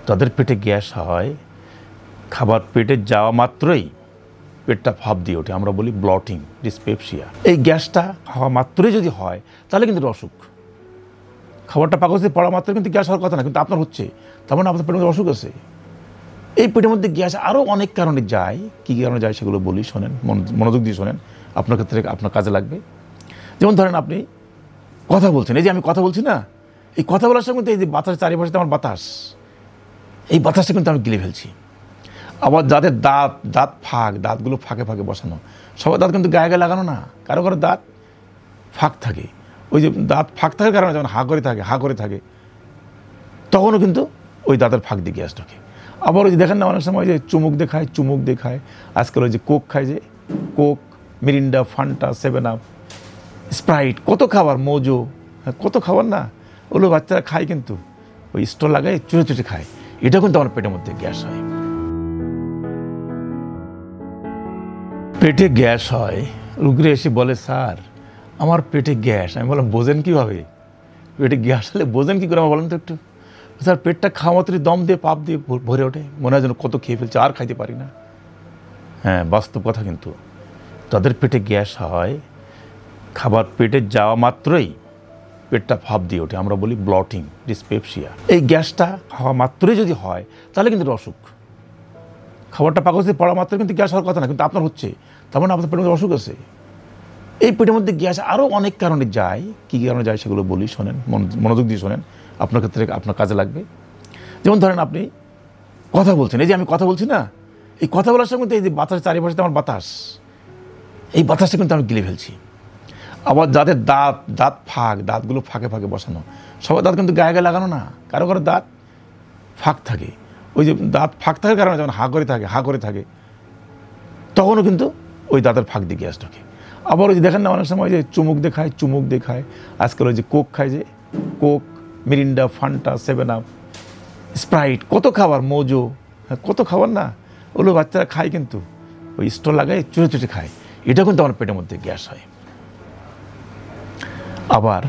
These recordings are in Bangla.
তাদের পেটে গ্যাস হয়, খাবার পেটে যাওয়া মাত্রই পেটটা ফাঁপ দিয়ে ওঠে, আমরা বলি ব্লটিং, ডিসপেপসিয়া। এই গ্যাসটা হওয়া মাত্রই যদি হয় তাহলে কিন্তু এটা অসুখ। খাবারটা পাকস্থে পড়া মাত্র কিন্তু গ্যাস হওয়ার কথা না, কিন্তু আপনার হচ্ছে, তার মানে আপনার পেটের মধ্যে অসুখ আছে। এই পেটের মধ্যে গ্যাস আরও অনেক কারণে যায়, কী কারণে যায় সেগুলো বলি, শোনেন, মনোযোগ দিয়ে শোনেন, আপনার ক্ষেত্রে আপনার কাজে লাগবে। যেমন ধরেন আপনি কথা বলছেন, এই যে আমি কথা বলছি না, এই কথা বলার সময় কিন্তু এই যে বাতাস, চারিপাশে আমার বাতাস, এই বাতাসটা কিন্তু আমি গিলে ফেলছি। আবার যাদের দাঁতগুলো ফাঁকে ফাঁকে বসানো, সবার দাঁত কিন্তু গায়ে গায়ে লাগানো না, কারো কারো দাঁত ফাঁক থাকে। ওই যে দাঁত ফাঁক থাকার কারণে যখন হা করে থাকে তখনও কিন্তু ওই দাঁতের ফাঁক দিয়ে গ্যাস ঢোকে। আবার ওই যে দেখেন না অনেক সময় যে চুমুক দেখায়, আজকাল ওই যে কোক খায়, যে Coke, Mirinda, Fanta, 7 up, Sprite, কত খাবার, মোজো, কত খাবার না, ওগুলো বাচ্চারা খায়, কিন্তু ওই স্টল লাগায় চুষে খায়। এটা কিন্তু আমার পেটের মধ্যে গ্যাস হয়। পেটে গ্যাস হয়, রুগীরা এসে বলে, স্যার আমার পেটে গ্যাস। আমি বললাম, বোঝেন কীভাবে? পেটে গ্যাস হলে বোঝেন কী করে? আমার বলেন তো একটু। স্যার পেটটা খাওয়া মাত্রই দম দিয়ে পাপ দিয়ে ভরে ওঠে, মনে হয় যেন কত খেয়ে ফেলছে, আর খাইতে পারি না। হ্যাঁ, বাস্তব কথা। কিন্তু তাদের পেটে গ্যাস হয়, খাবার পেটে যাওয়া মাত্রই পেটটা ফাঁপ দিয়ে ওঠে, আমরা বলি ব্লটিং, ডিসপেপসিয়া। এই গ্যাসটা হওয়া মাত্রই যদি হয় তাহলে কিন্তু এটা অসুখ। খাবারটা পাকস্থে পড়া মাত্র কিন্তু গ্যাস হওয়ার কথা না, কিন্তু আপনার হচ্ছে, তার মানে আপনার পেটের মধ্যে অসুখ আছে। এই পেটের মধ্যে গ্যাস আরও অনেক কারণে যায়, কী কারণে যায় সেগুলো বলি, শোনেন, মনোযোগ দিয়ে শোনেন, আপনার ক্ষেত্রে আপনার কাজে লাগবে। যেমন ধরেন আপনি কথা বলছেন, এই যে আমি কথা বলছি না, এই কথা বলার সময় কিন্তু এই যে বাতাস, চারিপাশে আমার বাতাস, এই বাতাসটা কিন্তু আমি গিলে ফেলছি। আবার যাদের দাঁতগুলো ফাঁকে ফাঁকে বসানো, সবার দাঁত কিন্তু গায়ে গায়ে লাগানো না, কারো কারো দাঁত ফাঁক থাকে। ওই যে দাঁত ফাঁক থাকার কারণে যখন হা করে থাকে তখনও কিন্তু ওই দাঁতের ফাঁক দিয়ে গ্যাস ঢোকে। আবার ওই যে দেখেন না অনেক সময় যে চুমুক দেখায়, আজকাল ওই যে কোক খায়, যে Coke, Mirinda, Fanta, 7 up, Sprite, কত খাবার, মোজো, কত খাবার না, ওগুলো বাচ্চারা খায়, কিন্তু ওই স্টল লাগায় চুষে খায়। এটা কিন্তু আমার পেটের মধ্যে গ্যাস হয়। আবার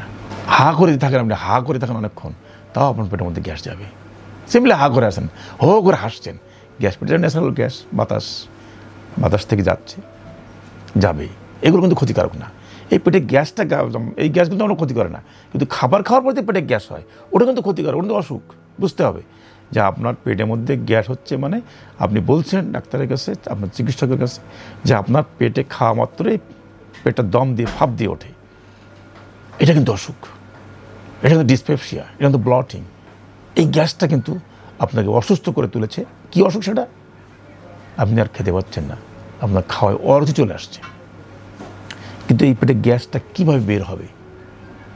হা করে থাকেন অনেকক্ষণ, তাও আপনার পেটের মধ্যে গ্যাস যাবে। সিম্পলি হা করে আসেন, হো করে হাসছেন, গ্যাস, পেটের ন্যাচারাল গ্যাস, বাতাস থেকে যাবেই। এগুলো কিন্তু ক্ষতিকারক না। এই পেটে গ্যাসটা, এই গ্যাস কিন্তু আমরা ক্ষতি করে না, কিন্তু খাবার খাওয়ার পর যে পেটে গ্যাস হয় ওটা কিন্তু ক্ষতিকারক, ওটা কিন্তু অসুখ। বুঝতে হবে যে আপনার পেটের মধ্যে গ্যাস হচ্ছে মানে আপনি বলছেন ডাক্তারের কাছে, আপনার চিকিৎসকের কাছে, যে আপনার পেটে খাওয়া মাত্রই পেটটা দম দিয়ে ফাঁপ দিয়ে ওঠে, এটা কিন্তু অসুখ, এটা কিন্তু ডিসপেপসিয়া, এটা কিন্তু ব্লটিং। এই গ্যাসটা কিন্তু আপনাকে অসুস্থ করে তুলেছে। কি অসুখ সেটা? আপনি আর খেতে পাচ্ছেন না, আপনার খাওয়ায় অরুচি চলে আসছে। কিন্তু এই পেটে গ্যাসটা কীভাবে বের হবে?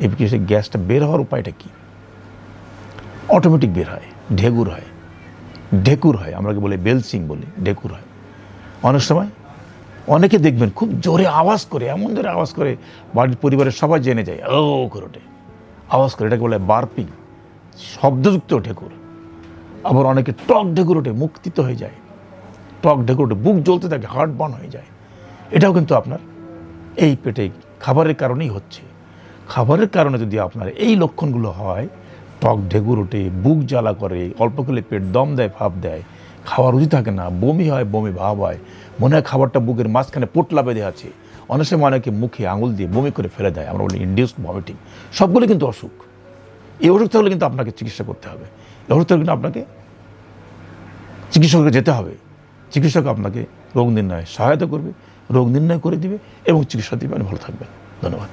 এই পেটে গ্যাসটা বের হওয়ার উপায়টা কী? অটোমেটিক বের হয়, ঢেকুর হয়, আমরা বলি বেলসিং বলি, ঢেকুর হয়। অনেক সময় অনেকে দেখবেন খুব জোরে আওয়াজ করে, এমন জোরে আওয়াজ করে বাড়ির পরিবারের সবাই জেনে যায়, ও করে ওঠে, আওয়াজ করে, এটাকে বলে বার্পিং, শব্দযুক্ত ঢেকুর। আবার অনেকে টক ঢেকুর ওঠে, মুখ তিত হয়ে যায়, টক ঢেকুর ওঠে, বুক জ্বলতে থাকে, হার্ট বার্ন হয়ে যায়। এটাও কিন্তু আপনার এই পেটে খাবারের কারণেই হচ্ছে। খাবারের কারণে যদি আপনার এই লক্ষণগুলো হয়, টক ঢেকুর ওঠে, বুক জ্বালা করে, অল্প খেলে পেট দম দেয়, ভাব দেয়, খাওয়ার রুচি থাকে না, বমি হয়, বমি ভাব হয়, মনে হয় খাবারটা বুকের মাঝখানে পোটলা বেঁধে আছে, অনেক সময় অনেকে মুখে আঙুল দিয়ে বমি করে ফেলে দেয়, আমরা বলি ইনডিউসড ভমিটিং। সবগুলো কিন্তু অসুখ। এই অসুখ থাকলে কিন্তু আপনাকে চিকিৎসা করতে হবে। এই অসুখ থাকলে কিন্তু আপনাকে চিকিৎসকের যেতে হবে। চিকিৎসক আপনাকে রোগ নির্ণয়ে সহায়তা করবে, রোগ নির্ণয় করে দিবে এবং চিকিৎসা দিবে, ভালো থাকবেন। ধন্যবাদ।